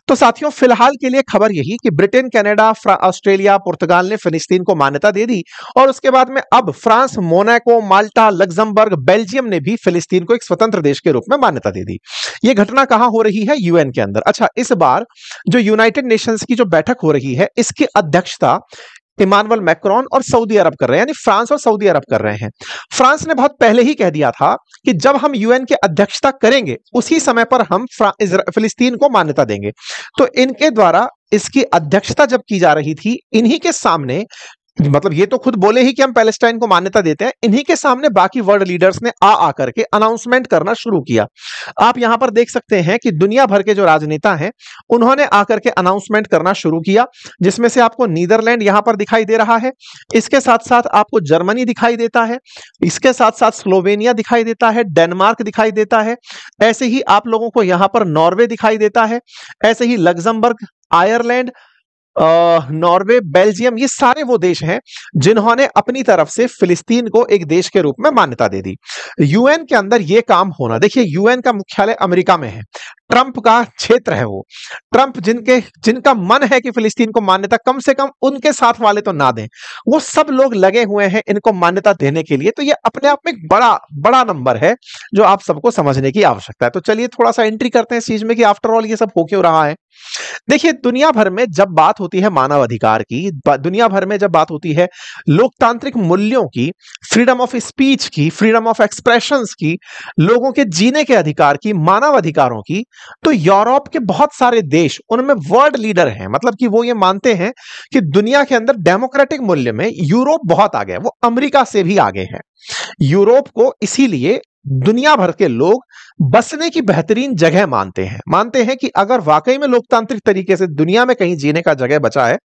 तो साथियों फिलहाल के लिए खबर यही कि ब्रिटेन, कनाडा, ऑस्ट्रेलिया, पुर्तगाल ने फिलिस्तीन को मान्यता दे दी और उसके बाद में अब फ्रांस, मोनाको, माल्टा, लग्जमबर्ग, बेल्जियम ने भी फिलिस्तीन को एक स्वतंत्र देश के रूप में मान्यता दे दी। यह घटना कहां हो रही है? यूएन के अंदर। अच्छा, इस बार जो यूनाइटेड नेशंस की जो बैठक हो रही है इसकी अध्यक्षता इमानुएल मैक्रोन और सऊदी अरब कर रहे हैं, यानी फ्रांस और सऊदी अरब कर रहे हैं। फ्रांस ने बहुत पहले ही कह दिया था कि जब हम यूएन की अध्यक्षता करेंगे उसी समय पर हम फिलिस्तीन को मान्यता देंगे। तो इनके द्वारा इसकी अध्यक्षता जब की जा रही थी, इन्हीं के सामने, मतलब ये तो खुद बोले ही कि हम पैलेस्टाइन को मान्यता देते हैं, इन्हीं के सामने बाकी वर्ल्ड लीडर्स ने आ करके अनाउंसमेंट करना शुरू किया। आप यहां पर देख सकते हैं कि दुनिया भर के जो राजनेता हैं उन्होंने आकर के अनाउंसमेंट करना शुरू किया, जिसमें से आपको नीदरलैंड यहां पर दिखाई दे रहा है, इसके साथ साथ आपको जर्मनी दिखाई देता है, इसके साथ साथ स्लोवेनिया दिखाई देता है, डेनमार्क दिखाई देता है, ऐसे ही आप लोगों को यहां पर नॉर्वे दिखाई देता है, ऐसे ही लग्जमबर्ग, आयरलैंड, नॉर्वे, बेल्जियम, ये सारे वो देश हैं जिन्होंने अपनी तरफ से फिलिस्तीन को एक देश के रूप में मान्यता दे दी। यूएन के अंदर ये काम होना, देखिए यूएन का मुख्यालय अमेरिका में है, ट्रंप का क्षेत्र है वो। ट्रंप जिनका मन है कि फिलिस्तीन को मान्यता कम से कम उनके साथ वाले तो ना दें, वो सब लोग लगे हुए हैं इनको मान्यता देने के लिए। तो ये अपने आप में एक बड़ा बड़ा नंबर है जो आप सबको समझने की आवश्यकता है। तो चलिए थोड़ा सा एंट्री करते हैं इस चीज में कि आफ्टर ऑल ये सब हो क्यों रहा है। देखिए, दुनिया भर में जब बात होती है मानव अधिकार की, दुनिया भर में जब बात होती है लोकतांत्रिक मूल्यों की, फ्रीडम ऑफ स्पीच की, फ्रीडम ऑफ एक्सप्रेशंस की, लोगों के जीने के अधिकार की, मानव अधिकारों की, तो यूरोप के बहुत सारे देश उनमें वर्ल्ड लीडर हैं। मतलब कि वो ये मानते हैं कि दुनिया के अंदर डेमोक्रेटिक मूल्य में यूरोप बहुत आगे है, वो अमेरिका से भी आगे है। यूरोप को इसीलिए दुनिया भर के लोग बसने की बेहतरीन जगह मानते हैं कि अगर वाकई में लोकतांत्रिक तरीके से दुनिया में कहीं जीने का जगह बचा है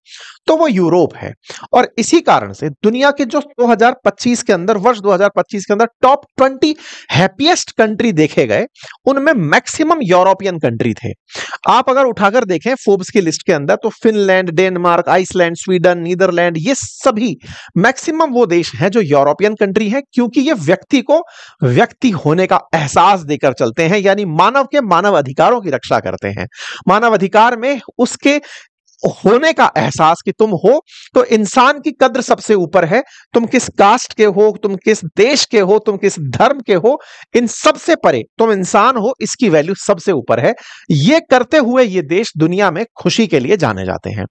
तो वो यूरोप है। और इसी कारण से दुनिया के जो 2025 के अंदर, वर्ष 2025 के अंदर टॉप 20 हैप्पीएस्ट कंट्री देखे गए, उनमें मैक्सिमम यूरोपियन कंट्री थे। आप अगर उठाकर देखें फोर्ब्स की लिस्ट के अंदर तो Finland, Denmark, Iceland, Sweden, Netherland, ये सभी मैक्सिमम वो देश हैं जो यूरोपियन कंट्री हैं, क्योंकि ये व्यक्ति को व्यक्ति होने का एहसास देकर चलते हैं, यानी मानव के मानव अधिकारों की रक्षा करते हैं। मानव अधिकार में उसके होने का एहसास कि तुम हो तो इंसान की कद्र सबसे ऊपर है। तुम किस कास्ट के हो, तुम किस देश के हो, तुम किस धर्म के हो, इन सबसे परे तुम इंसान हो, इसकी वैल्यू सबसे ऊपर है। ये करते हुए ये देश दुनिया में खुशी के लिए जाने जाते हैं।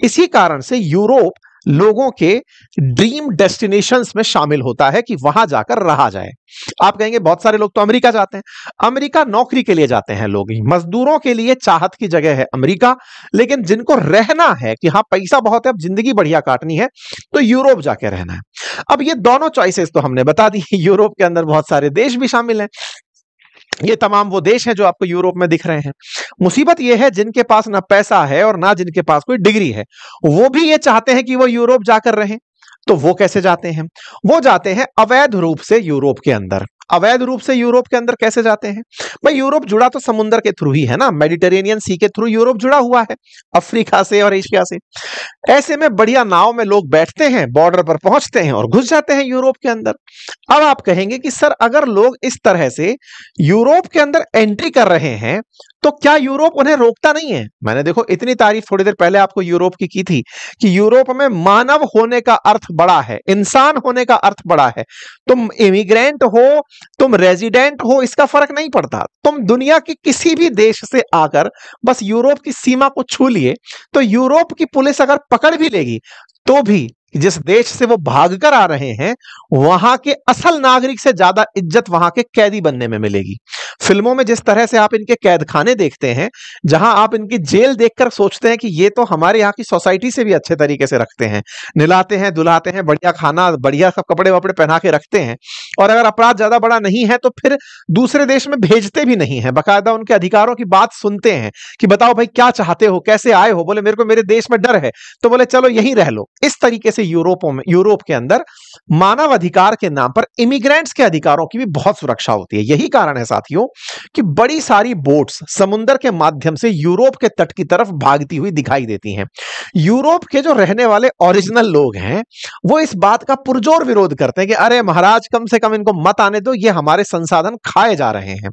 इसी कारण से यूरोप लोगों के ड्रीम डेस्टिनेशंस में शामिल होता है कि वहां जाकर रहा जाए। आप कहेंगे बहुत सारे लोग तो अमेरिका जाते हैं, अमेरिका नौकरी के लिए जाते हैं लोग, मजदूरों के लिए चाहत की जगह है अमेरिका, लेकिन जिनको रहना है कि हाँ पैसा बहुत है, अब जिंदगी बढ़िया काटनी है, तो यूरोप जाके रहना है। अब ये दोनों चॉइसेस तो हमने बता दी। यूरोप के अंदर बहुत सारे देश भी शामिल हैं, ये तमाम वो देश हैं जो आपको यूरोप में दिख रहे हैं। मुसीबत ये है जिनके पास ना पैसा है और ना जिनके पास कोई डिग्री है, वो भी ये चाहते हैं कि वो यूरोप जाकर रहें। तो वो कैसे जाते हैं? वो जाते हैं अवैध रूप से यूरोप के अंदर। अवैध रूप से यूरोप के अंदर कैसे जाते हैं भाई? यूरोप जुड़ा तो समुद्र के थ्रू ही है ना, मेडिटेरेनियन सी के थ्रू यूरोप जुड़ा हुआ है, अफ्रीका से और एशिया से। ऐसे में बढ़िया नाव में लोग बैठते हैं, बॉर्डर पर पहुंचते हैं और घुस जाते हैं यूरोप के अंदर। अब आप कहेंगे कि सर अगर लोग इस तरह से यूरोप के अंदर एंट्री कर रहे हैं तो क्या यूरोप उन्हें रोकता नहीं है? मैंने देखो इतनी तारीफ थोड़ी देर पहले आपको यूरोप की थी कि यूरोप में मानव होने का अर्थ बड़ा है, इंसान होने का अर्थ बड़ा है। तुम इमिग्रेंट हो, तुम रेजिडेंट हो, इसका फर्क नहीं पड़ता। तुम दुनिया के किसी भी देश से आकर बस यूरोप की सीमा को छू लिए तो यूरोप की पुलिस अगर पकड़ भी लेगी तो भी जिस देश से वो भागकर आ रहे हैं वहां के असल नागरिक से ज्यादा इज्जत वहां के कैदी बनने में मिलेगी। फिल्मों में जिस तरह से आप इनके कैद खाने देखते हैं, जहां आप इनकी जेल देखकर सोचते हैं कि ये तो हमारे यहाँ की सोसाइटी से भी अच्छे तरीके से रखते हैं, निलाते हैं, दुलाते हैं, बढ़िया खाना, बढ़िया सब कपड़े वपड़े पहना के रखते हैं, और अगर अपराध ज्यादा बड़ा नहीं है तो फिर दूसरे देश में भेजते भी नहीं है, बाकायदा उनके अधिकारों की बात सुनते हैं कि बताओ भाई क्या चाहते हो, कैसे आए हो? बोले मेरे को मेरे देश में डर है, तो बोले चलो यहीं रह लो। इस तरीके से यूरोप के अंदर मानव अधिकार के नाम पर इमिग्रेंट्स के अधिकारों की भी बहुत सुरक्षा होती है। यही कारण है साथियों समझो कि बड़ी सारी बोट्स समुद्र के माध्यम से यूरोप के तट की तरफ भागती हुई दिखाई देती हैं। यूरोप के जो रहने वाले ओरिजिनल लोग हैं वो इस बात का पुरजोर विरोध करते हैं कि अरे महाराज, कम से कम इनको मत आने दो, ये हमारे संसाधन खाए जा रहे हैं।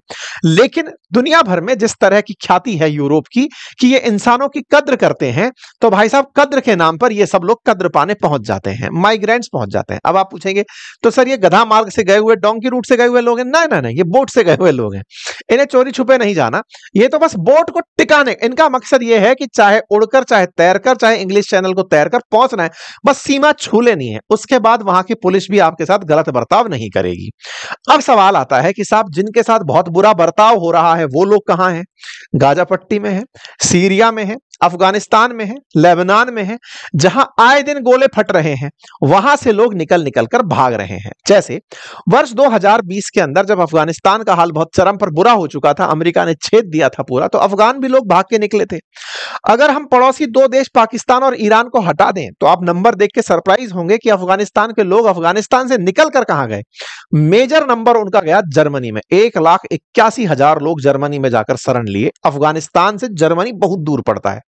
लेकिन दुनिया भर में जिस तरह की ख्याति है यूरोप की कि ये इंसानों की कद्र करते हैं, तो भाई साहब कद्र के नाम पर ये सब लोग कद्र पाने पहुंच जाते हैं, माइग्रेंट्स पहुंच जाते हैं। अब आप पूछेंगे तो सर ये गधा मार्ग से गए हुए, डोंकी रूट से गए हुए लोग हैं? नहीं नहीं, ये बोट से गए हुए लोग हैं। इन्हें चोरी छुपे नहीं जाना, ये तो बस बोट को टिकाने, इनका मकसद ये है कि चाहे उड़कर, चाहे तैरकर, चाहे इंग्लिश चैनल को तैरकर पहुंचना है, बस सीमा छू लेनी है। उसके बाद वहां की पुलिस भी आपके साथ गलत बर्ताव नहीं करेगी। अब सवाल आता है कि साहब जिनके साथ बहुत बुरा बर्ताव हो रहा है वो लोग कहां हैं? गाजा पट्टी में है, सीरिया में है, अफगानिस्तान में है, लेबनान में है, जहां आए दिन गोले फट रहे हैं, वहां से लोग निकल निकल कर भाग रहे हैं। जैसे वर्ष 2020 के अंदर जब अफगानिस्तान का हाल बहुत चरम पर बुरा हो चुका था, अमेरिका ने छेद दिया था पूरा, तो अफगान भी लोग भाग के निकले थे। अगर हम पड़ोसी दो देश पाकिस्तान और ईरान को हटा दें तो आप नंबर देख के सरप्राइज होंगे कि अफगानिस्तान के लोग अफगानिस्तान से निकल कर कहां गए। मेजर नंबर उनका गया जर्मनी में। 1,81,000 लोग जर्मनी में जाकर शरण लिए। अफगानिस्तान से जर्मनी बहुत दूर पड़ता है।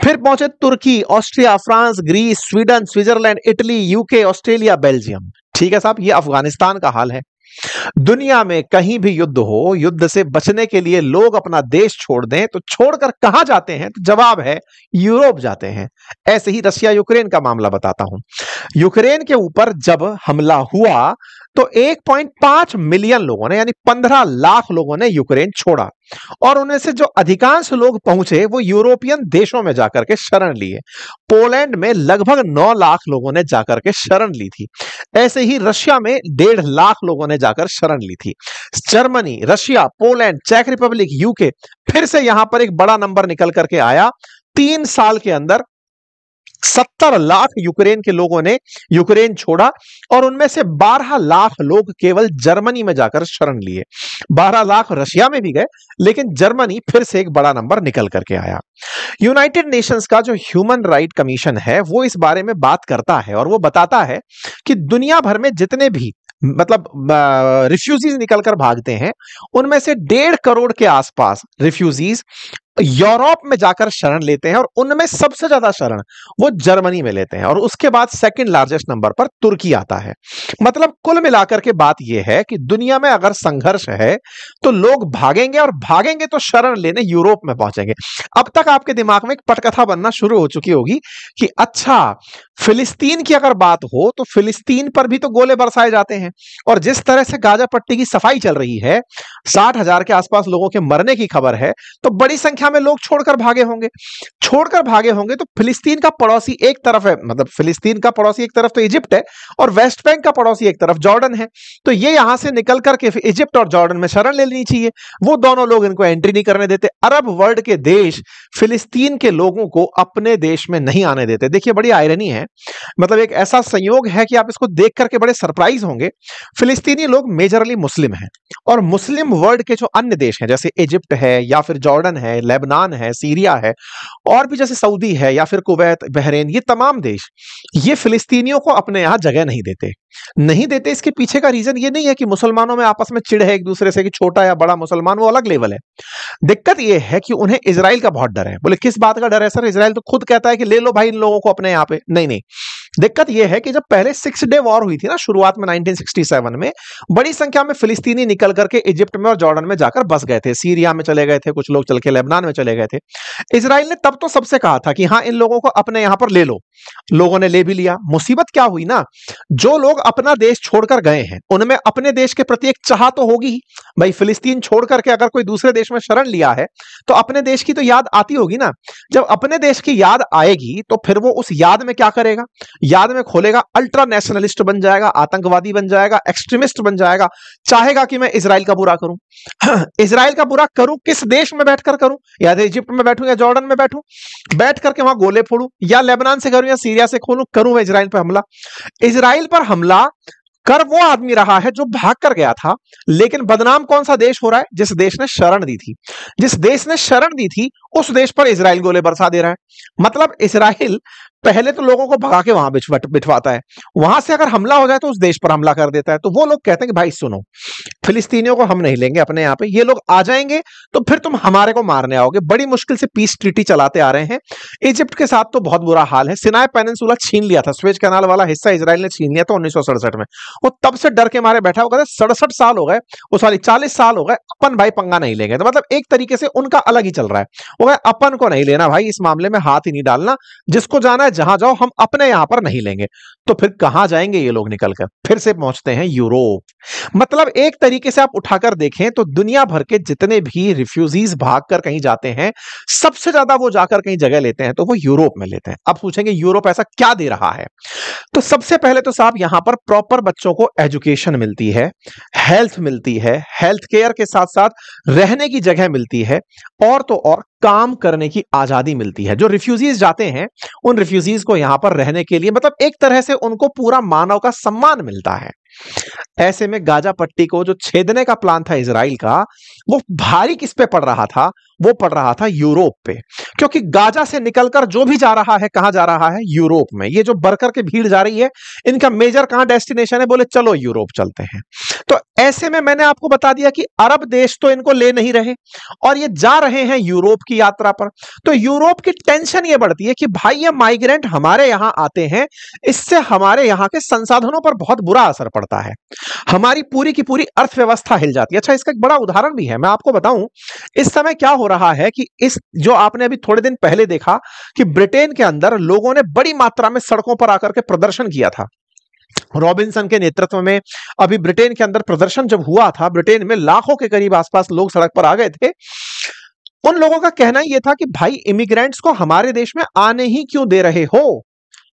फिर पहुंचे तुर्की, Austria, France, Greece, Sweden, Switzerland, Italy, UK, Australia, Belgium. ठीक है साहब, ये अफगानिस्तान का हाल है। दुनिया में कहीं भी युद्ध हो, युद्ध से बचने के लिए लोग अपना देश छोड़ दें तो छोड़कर कहां जाते हैं? तो जवाब है यूरोप जाते हैं। ऐसे ही रशिया यूक्रेन का मामला बताता हूं। यूक्रेन के ऊपर जब हमला हुआ तो 1.5 मिलियन लोगों ने, यानी 15 लाख लोगों ने यूक्रेन छोड़ा, और उनमें से जो अधिकांश लोग पहुंचे वो यूरोपियन देशों में जाकर के शरण लिए। पोलैंड में लगभग 9 लाख लोगों ने जाकर के शरण ली थी। ऐसे ही रशिया में 1.5 लाख लोगों ने जाकर शरण ली थी। जर्मनी, रशिया, पोलैंड, चेक रिपब्लिक, यूके, फिर से यहां पर एक बड़ा नंबर निकल करके आया। 3 साल के अंदर 70 लाख यूक्रेन के लोगों ने यूक्रेन छोड़ा, और उनमें से 12 लाख लोग केवल जर्मनी में जाकर शरण लिए। 12 लाख रशिया में भी गए, लेकिन जर्मनी फिर से एक बड़ा नंबर निकल करके आया। यूनाइटेड नेशंस का जो ह्यूमन राइट कमीशन है वो इस बारे में बात करता है, और वो बताता है कि दुनिया भर में जितने भी रिफ्यूजीज निकलकर भागते हैं, उनमें से 1.5 करोड़ के आसपास रिफ्यूजीज यूरोप में जाकर शरण लेते हैं, और उनमें सबसे ज्यादा शरण वो जर्मनी में लेते हैं, और उसके बाद सेकंड लार्जेस्ट नंबर पर तुर्की आता है। मतलब कुल मिलाकर के बात यह है कि दुनिया में अगर संघर्ष है तो लोग भागेंगे, और भागेंगे तो शरण लेने यूरोप में पहुंचेंगे। अब तक आपके दिमाग में एक पटकथा बनना शुरू हो चुकी होगी कि अच्छा, फिलिस्तीन की अगर बात हो तो फिलिस्तीन पर भी तो गोले बरसाए जाते हैं, और जिस तरह से गाजा पट्टी की सफाई चल रही है, 60,000 के आसपास लोगों के मरने की खबर है, तो बड़ी संख्या में लोग छोड़कर भागे होंगे। छोड़कर भागे होंगे तो फिलिस्तीन का पड़ोसी एक तरफ है, मतलब फिलिस्तीन का पड़ोसी एक तरफ तो इजिप्ट है, और वेस्ट बैंक का पड़ोसी एक तरफ जॉर्डन है। तो ये यहां से निकल करके इजिप्ट और जॉर्डन में शरण ले लेनी चाहिए। वो दोनों लोग इनको एंट्री नहीं करने देते। अरब वर्ल्ड के देश फिलिस्तीन के लोगों को अपने देश में नहीं आने देते। देखिए बड़ी आयरनी है, मतलब एक ऐसा संयोग है कि आप इसको देख करके बड़े सरप्राइज होंगे। फिलिस्तीनी लोग मेजरली मुस्लिम हैं, और मुस्लिम वर्ल्ड के जो अन्य देश हैं जैसे इजिप्ट है, या फिर जॉर्डन है, लेबनान है, सीरिया है, और भी जैसे सऊदी है, या फिर कुवैत, बहरीन, ये तमाम देश ये फिलिस्तीनियों को अपने यहां जगह नहीं देते। इसके पीछे का रीजन ये नहीं है कि मुसलमानों में आपस में चिढ़ है एक दूसरे से कि छोटा या बड़ा मुसलमान, वो अलग लेवल है। दिक्कत ये है कि उन्हें इजराइल का बहुत डर है। बोले किस बात का डर है सर? इजराइल तो खुद कहता है कि ले लो भाई इन लोगों को अपने यहाँ पे। नहीं, दिक्कत यह है कि जब पहले 6 डे वॉर हुई थी ना शुरुआत में 1967 में, बड़ी संख्या में फिलिस्तीनी निकल करके इजिप्ट में और जॉर्डन में जाकर बस गए थे, सीरिया में चले गए थे, कुछ लोग चल के लेबनान में चले गए थे। इजराइल ने तब तो सबसे कहा था कि हाँ इन लोगों को अपने यहां पर ले लो। लोगों ने ले भी लिया। मुसीबत क्या हुई ना, जो लोग अपना देश छोड़कर गए हैं उनमें अपने देश के प्रति एक चाह तो होगी ही। भाई फिलिस्तीन छोड़ करके अगर कोई दूसरे देश में शरण लिया है तो अपने देश की तो याद आती होगी ना। जब अपने देश की याद आएगी तो फिर वो उस याद में क्या करेगा? याद में खोलेगा, अल्ट्रा नेशनलिस्ट बन जाएगा, आतंकवादी बन जाएगा, एक्सट्रीमिस्ट बन जाएगा, चाहेगा कि मैं इजराइल का बुरा करूं। इजराइल का बुरा करूं किस देश में बैठकर करूं? या तो इजिप्ट में बैठूं या जॉर्डन में बैठूं, बैठ करके वहां गोले फोड़ूं, या लेबनान से करूं या सीरिया से करूं मैं इजराइल पर हमला। इजराइल पर हमला कर वो आदमी रहा है जो भाग कर गया था, लेकिन बदनाम कौन सा देश हो रहा है? जिस देश ने शरण दी थी। जिस देश ने शरण दी थी उस देश पर इजराइल गोले बरसा दे रहा है। मतलब इजराइल पहले तो लोगों को भगा के वहां बिठवाता है, वहां से अगर हमला हो जाए तो उस देश पर हमला कर देता है। तो वो लोग कहते हैं कि भाई सुनो, फिलिस्तीनियों को हम नहीं लेंगे अपने यहाँ पे, ये लोग आ जाएंगे तो फिर तुम हमारे को मारने आओगे। बड़ी मुश्किल से पीस ट्रीटी चलाते आ रहे हैं। इजिप्ट के साथ तो बहुत बुरा हाल है, सिनाई पेनिनसुला छीन लिया था, स्वेज कैनाल वाला हिस्सा इजराइल ने छीन लिया था 1967 में। वो तब से डर के मारे बैठा होगा, 67 साल हो गए, वो सॉरी 40 साल हो गए, अपन भाई पंगा नहीं लेंगे। तो मतलब एक तरीके से उनका अलग ही चल रहा है, वो कहे अपन को नहीं लेना भाई, इस मामले में हाथ ही नहीं डालना, जिसको जाना है जहां जाओ, हम अपने यहां पर नहीं लेंगे। तो फिर कहां जाएंगे ये लोग निकलकर? फिर से पहुंचते हैं यूरोप। मतलब एक तरीके से आप उठाकर देखें तो दुनिया भर के जितने भी रिफ्यूजीज भागकर कहीं जाते हैं, सबसे ज्यादा वो जाकर कहीं जगह लेते हैं तो वो यूरोप में लेते हैं। अब पूछेंगे यूरोप ऐसा क्या दे रहा है? तो सबसे पहले तो साहब यहां पर प्रॉपर बच्चों को एजुकेशन मिलती है, हेल्थ मिलती है, हेल्थ केयर के साथ साथ रहने की जगह मिलती है, और तो और काम करने की आजादी मिलती है। जो रिफ्यूजीज जाते हैं उन रिफ्यूजीज को यहां पर रहने के लिए मतलब एक तरह से उनको पूरा मानव का सम्मान मिलता है। ऐसे में गाजा पट्टी को जो छेदने का प्लान था इजराइल का, वो भारी किस पे पड़ रहा था? वो पड़ रहा था यूरोप पे, क्योंकि गाजा से निकलकर जो भी जा रहा है, कहां जा रहा है? यूरोप में। ये जो बरकर के भीड़ जा रही है, इनका मेजर कहां डेस्टिनेशन है? बोले चलो यूरोप चलते हैं। तो ऐसे में मैंने आपको बता दिया कि अरब देश तो इनको ले नहीं रहे और ये जा रहे हैं यूरोप की यात्रा पर। तो यूरोप की टेंशन ये बढ़ती है कि भाई ये माइग्रेंट हमारे यहां आते हैं, इससे हमारे यहां के संसाधनों पर बहुत बुरा असर पड़ता है, हमारी पूरी की पूरी अर्थव्यवस्था हिल जाती है। अच्छा, इसका एक बड़ा उदाहरण भी है, मैं आपको बताऊं इस समय क्या हो रहा है कि इस जो आपने अभी थोड़े दिन पहले देखा कि ब्रिटेन के अंदर लोगों ने बड़ी मात्रा में सड़कों पर आकर के प्रदर्शन किया था रॉबिन्सन के नेतृत्व में। अभी ब्रिटेन के अंदर प्रदर्शन जब हुआ था, ब्रिटेन में लाखों के करीब आसपास लोग सड़क पर आ गए थे। उन लोगों का कहना यह था कि भाई इमिग्रेंट्स को हमारे देश में आने ही क्यों दे रहे हो?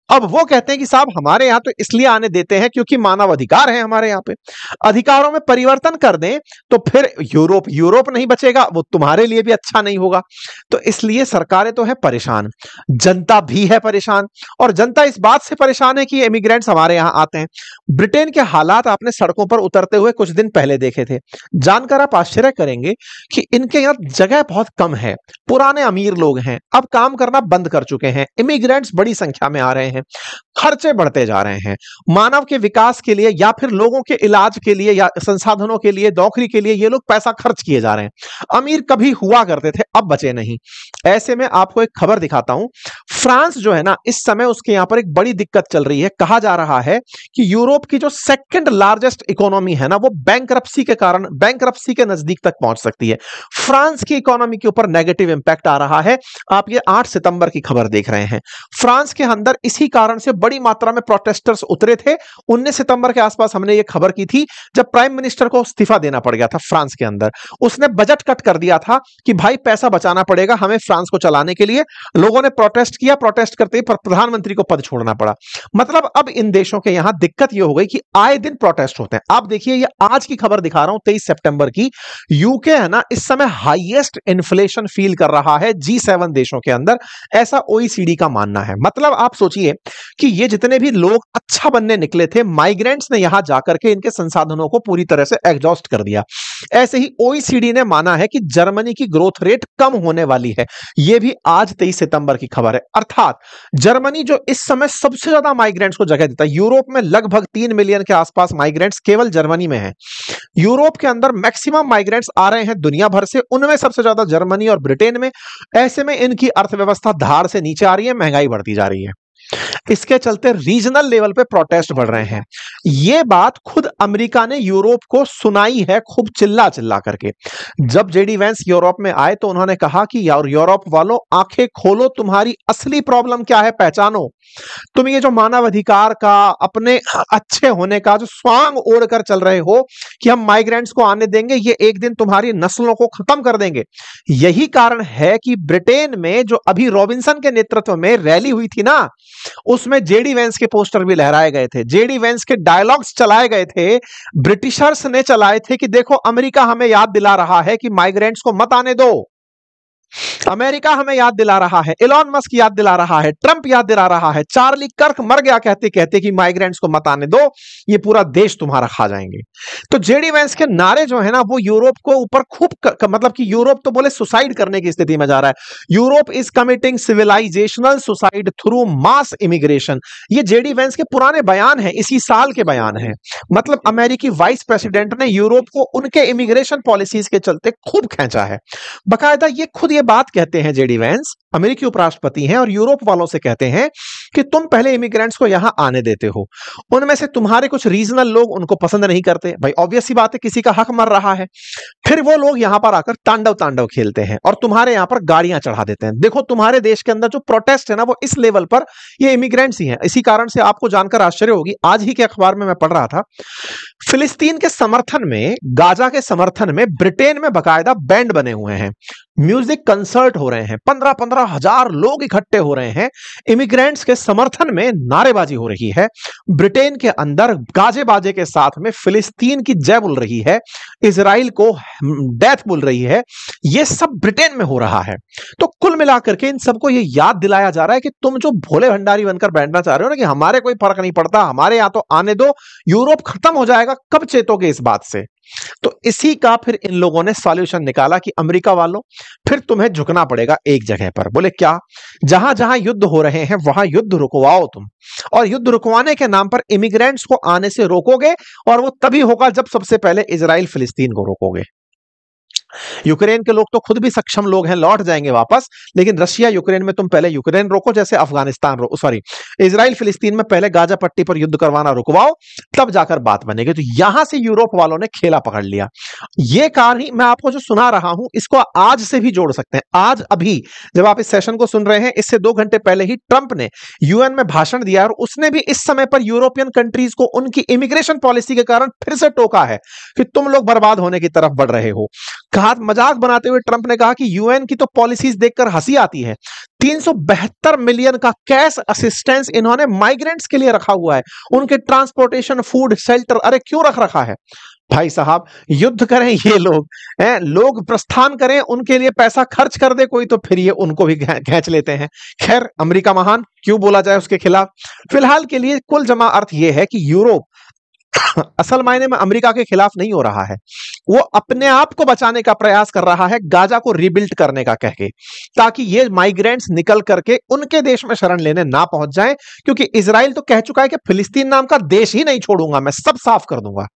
अब वो कहते हैं कि साहब हमारे यहां तो इसलिए आने देते हैं क्योंकि मानव अधिकार है हमारे यहां पे, अधिकारों में परिवर्तन कर दें तो फिर यूरोप नहीं बचेगा, वो तुम्हारे लिए भी अच्छा नहीं होगा। तो इसलिए सरकारें तो है परेशान, जनता भी है परेशान, और जनता इस बात से परेशान है कि इमिग्रेंट्स हमारे यहां आते हैं। ब्रिटेन के हालात आपने सड़कों पर उतरते हुए कुछ दिन पहले देखे थे, जानकर आप आश्चर्य करेंगे कि इनके यहां जगह बहुत कम है, पुराने अमीर लोग हैं, अब काम करना बंद कर चुके हैं, इमिग्रेंट्स बड़ी संख्या में आ रहे हैं, खर्चे बढ़ते जा रहे हैं, मानव के विकास के लिए या फिर लोगों के इलाज के लिए या संसाधनों के लिए, नौकरी के लिए ये लोग पैसा खर्च किए जा रहे हैं। अमीर कभी हुआ करते थे, अब बचे नहीं। ऐसे में आपको एक खबर दिखाता हूं, फ्रांस जो है ना, इस समय उसके यहां पर एक बड़ी दिक्कत चल रही है। कहा जा रहा है कि यूरोप की जो सेकंड लार्जेस्ट इकोनॉमी है ना, वो बैंकरप्सी के कारण बैंकरप्सी के नजदीक तक पहुंच सकती है। फ्रांस की इकोनॉमी के ऊपर नेगेटिव इंपैक्ट आ रहा है। आप ये 8 सितंबर की खबर देख रहे हैं। फ्रांस के अंदर इसी कारण से बड़ी मात्रा में प्रोटेस्टर्स उतरे थे। 19 सितंबर के आसपास हमने ये खबर की थी, जब प्राइम मिनिस्टर को इस्तीफा देना पड़ गया था फ्रांस के अंदर। उसने बजट कट कर दिया था कि भाई पैसा बचाना पड़ेगा हमें फ्रांस को चलाने के लिए। लोगों ने प्रोटेस्ट किया, प्रोटेस्ट करते ही प्रधानमंत्री को पद छोड़ना पड़ा। मतलब अब इन देशों के यहां दिक्कत यह हो गई कि आए दिन प्रोटेस्ट होते हैं। आप देखिए, ये आज की खबर दिखा रहा हूं 23 सितंबर की। यूके है ना, इस समय हाईएस्ट इन्फ्लेशन फील कर रहा है G7 देशों के अंदर, ऐसा OECD का मानना है। मतलब आप सोचिए कि ये जितने भी लोग अच्छा बनने निकले थे, माइग्रेंट्स ने यहां जाकर के इनके संसाधनों को पूरी तरह से एग्जॉस्ट कर दिया। ऐसे ही OECD ने माना है कि जर्मनी की ग्रोथ रेट कम होने वाली है। यह भी आज 23 सितंबर की खबर है। अर्थात जर्मनी जो इस समय सबसे ज्यादा माइग्रेंट्स को जगह देता है, यूरोप में लगभग 3 मिलियन के आसपास माइग्रेंट्स केवल जर्मनी में है। यूरोप के अंदर मैक्सिमम माइग्रेंट्स आ रहे हैं दुनिया भर से, उनमें सबसे ज्यादा जर्मनी और ब्रिटेन में। ऐसे में इनकी अर्थव्यवस्था धार से नीचे आ रही है, महंगाई बढ़ती जा रही है। इसके चलते रीजनल लेवल पे प्रोटेस्ट बढ़ रहे हैं। यह बात खुद अमेरिका ने यूरोप को सुनाई है, खूब चिल्ला चिल्ला करके। जब जेडी वेंस यूरोप में आए तो उन्होंने कहा कि यार यूरोप वालों, आंखें खोलो, तुम्हारी असली प्रॉब्लम क्या है पहचानो। तुम ये जो मानव अधिकार का, अपने अच्छे होने का जो स्वांग ओढ़ कर चल रहे हो कि हम माइग्रेंट्स को आने देंगे, ये एक दिन तुम्हारी नस्लों को खत्म कर देंगे। यही कारण है कि ब्रिटेन में जो अभी रॉबिन्सन के नेतृत्व में रैली हुई थी ना, उसमें जेडी वेंस के पोस्टर भी लहराए गए थे, जेडी वेंस के डायलॉग्स चलाए गए थे, ब्रिटिशर्स ने चलाए थे कि देखो अमेरिका हमें याद दिला रहा है कि माइग्रेंट्स को मत आने दो। अमेरिका हमें याद दिला रहा है, एलॉन मस्क याद दिला रहा है, ट्रंप याद दिला रहा है, चार्ली कर्क मर गया कहते कहते कि माइग्रेंट्स को मत आने दो, ये पूरा देश तुम्हारा खा जाएंगे। तो जेडी वेंस के नारे जो है ना वो यूरोप को ऊपर खूब मतलब कि यूरोप तो बोले सुसाइड करने की स्थिति में जा रहा है। Europe is committing civilisational suicide through mass immigration. ये जेडी वेंस के पुराने बयान है, इसी साल के बयान है। मतलब अमेरिकी वाइस प्रेसिडेंट ने यूरोप को उनके इमिग्रेशन पॉलिसीज के चलते खूब खींचा है। बकायदा ये खुद ये बात कहते हैं जेडी वेंस, अमेरिकी उपराष्ट्रपति हैं, और यूरोप वालों से कहते हैं कि तुम पहले इमिग्रेंट्स को यहां आने देते हो, उनमें से तुम्हारे कुछ रीजनल लोग उनको पसंद नहीं करते, भाई ऑब्वियस सी बात है, किसी का हक मर रहा है, फिर वो लोग यहां पर आकर तांडव तांडव खेलते हैं और तुम्हारे यहां पर गाड़ियां चढ़ा देते हैं। देखो तुम्हारे देश के अंदर जो प्रोटेस्ट है ना वो इस लेवल पर ये इमिग्रेंट्स ही हैं। इसी कारण से आपको जानकर आश्चर्य होगी, आज ही के अखबार में मैं पढ़ रहा था, फिलिस्तीन के समर्थन में, गाजा के समर्थन में ब्रिटेन में बकायदा बैंड बने हुए हैं, म्यूजिक कंसर्ट हो रहे हैं, 15-15 हजार लोग इकट्ठे हो रहे हैं, इमिग्रेंट्स के समर्थन में नारेबाजी हो रही है, ब्रिटेन के अंदर गाजे बाजे के साथ में फिलिस्तीन की जय बोल रही है, इजराइल को डेथ बोल रही है, ये सब ब्रिटेन में हो रहा है। तो कुल मिलाकर के इन सबको ये याद दिलाया जा रहा है कि तुम जो भोले भंडारी बनकर बैठना चाह रहे हो ना कि हमारे कोई फर्क नहीं पड़ता, हमारे यहां तो आने दो, यूरोप खत्म हो जाएगा, कब चेतोगे इस बात से? तो इसी का फिर इन लोगों ने सॉल्यूशन निकाला कि अमेरिका वालों फिर तुम्हें झुकना पड़ेगा एक जगह पर। बोले क्या? जहां जहां युद्ध हो रहे हैं वहां युद्ध रुकवाओ तुम, और युद्ध रुकवाने के नाम पर इमिग्रेंट्स को आने से रोकोगे, और वो तभी होगा जब सबसे पहले इजराइल फिलिस्तीन को रोकोगे। यूक्रेन के लोग तो खुद भी सक्षम लोग हैं, लौट जाएंगे वापस, लेकिन रशिया यूक्रेन में तुम पहले यूक्रेन रोको, जैसे अफगानिस्तान सॉरी इजराइल फिलिस्तीन में पहले गाजा पट्टी पर युद्ध करवाना रुकवाओ, तब जाकर बात बनेगी। तो यहां से यूरोप वालों ने खेला पकड़ लिया। ये कहानी मैं आपको जो सुना रहा हूं इसको आज से भी जोड़ सकते हैं। आज अभी जब आप इस सेशन को सुन रहे हैं, इससे 2 घंटे पहले ही ट्रंप ने यूएन में भाषण दिया, और उसने भी इस समय पर यूरोपियन कंट्रीज को उनकी इमिग्रेशन पॉलिसी के कारण फिर से टोका है कि तुम लोग बर्बाद होने की तरफ बढ़ रहे हो। मजाक बनाते हुए ट्रंप ने कहा कि यूएन की तो पॉलिसीज देखकर हंसी आती है, 372 मिलियन का कैश असिस्टेंस इन्होंने माइग्रेंट्स के लिए रखा हुआ है, उनके ट्रांसपोर्टेशन, फूड, शेल्टर, अरे क्यों रख रखा है भाई साहब? युद्ध करें ये लोग, लोग प्रस्थान करें, उनके लिए पैसा खर्च कर दे कोई, तो फिर ये उनको भी खींच लेते हैं। खैर, अमेरिका महान, क्यों बोला जाए उसके खिलाफ। फिलहाल के लिए कुल जमा अर्थ यह है कि यूरोप असल मायने में अमेरिका के खिलाफ नहीं हो रहा है, वो अपने आप को बचाने का प्रयास कर रहा है, गाजा को रिबिल्ड करने का कह के, ताकि ये माइग्रेंट्स निकल करके उनके देश में शरण लेने ना पहुंच जाएं, क्योंकि इजराइल तो कह चुका है कि फिलिस्तीन नाम का देश ही नहीं छोड़ूंगा, मैं सब साफ कर दूंगा।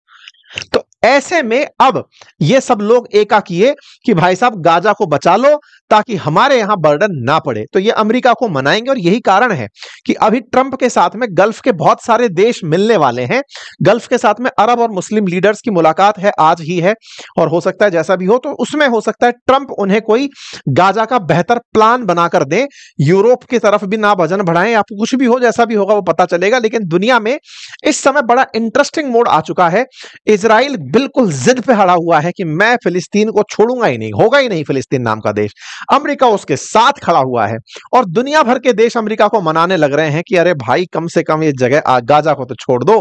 तो ऐसे में अब ये सब लोग एका किए कि भाई साहब गाजा को बचा लो ताकि हमारे यहां बर्डन ना पड़े। तो ये अमेरिका को मनाएंगे, और यही कारण है कि अभी ट्रंप के साथ में गल्फ के बहुत सारे देश मिलने वाले हैं। गल्फ के साथ में अरब और मुस्लिम लीडर्स की मुलाकात है, आज ही है, और हो सकता है जैसा भी हो तो उसमें हो सकता है ट्रंप उन्हें कोई गाजा का बेहतर प्लान बनाकर दे। यूरोप की तरफ भी ना वजन बढ़ाएं, या कुछ भी हो, जैसा भी होगा वो पता चलेगा। लेकिन दुनिया में इस समय बड़ा इंटरेस्टिंग मोड आ चुका है। इजराइल बिल्कुल जिद पे अड़ा हुआ है कि मैं फिलिस्तीन को छोड़ूंगा ही नहीं, होगा ही नहीं फिलिस्तीन नाम का देश। अमेरिका उसके साथ खड़ा हुआ है, और दुनिया भर के देश अमेरिका को मनाने लग रहे हैं कि अरे भाई कम से कम ये जगह गाजा को तो छोड़ दो।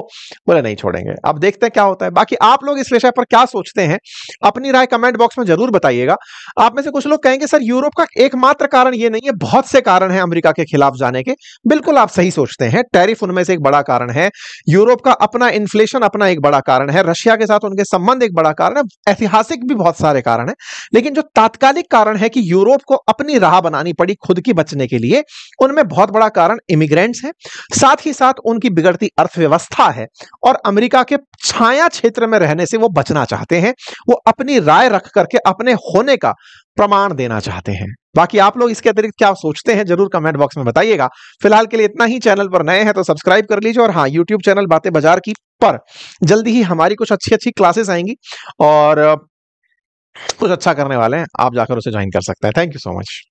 बोले नहीं छोड़ेंगे। अब देखते हैं क्या होता है। बाकी आप लोग इस विषय पर क्या सोचते हैं, अपनी राय कमेंट बॉक्स में जरूर बताइएगा। आप में से कुछ लोग कहेंगे सर यूरोप का एकमात्र कारण ये नहीं है, बहुत से कारण हैं अमेरिका के खिलाफ जाने के। बिल्कुल आप सही सोचते हैं, टैरिफ उनमें से एक बड़ा कारण है, यूरोप का अपना इन्फ्लेशन अपना एक बड़ा कारण है, रशिया के साथ उनके संबंध एक बड़ा कारण है, ऐतिहासिक भी बहुत सारे कारण हैं। लेकिन जो तात्कालिक कारण है कि यूरोप को अपनी राह बनानी पड़ी खुद की बचने के लिए, उनमें बहुत बड़ा कारण इमिग्रेंट्स है, साथ ही साथ उनकी बिगड़ती अर्थव्यवस्था है, और अमेरिका के छाया क्षेत्र में रहने से वो बचना चाहते हैं। वो अपनी राय रख करके अपने होने का प्रमाण देना चाहते हैं। बाकी आप लोग इसके अतिरिक्त क्या सोचते हैं जरूर कमेंट बॉक्स में बताइएगा। फिलहाल के लिए इतना ही। चैनल पर नए हैं तो सब्सक्राइब कर लीजिए, और हाँ, यूट्यूब चैनल बातें बाजार की पर जल्दी ही हमारी कुछ अच्छी क्लासेस आएंगी, और कुछ अच्छा करने वाले हैं, आप जाकर उसे ज्वाइन कर सकते हैं। Thank you so much.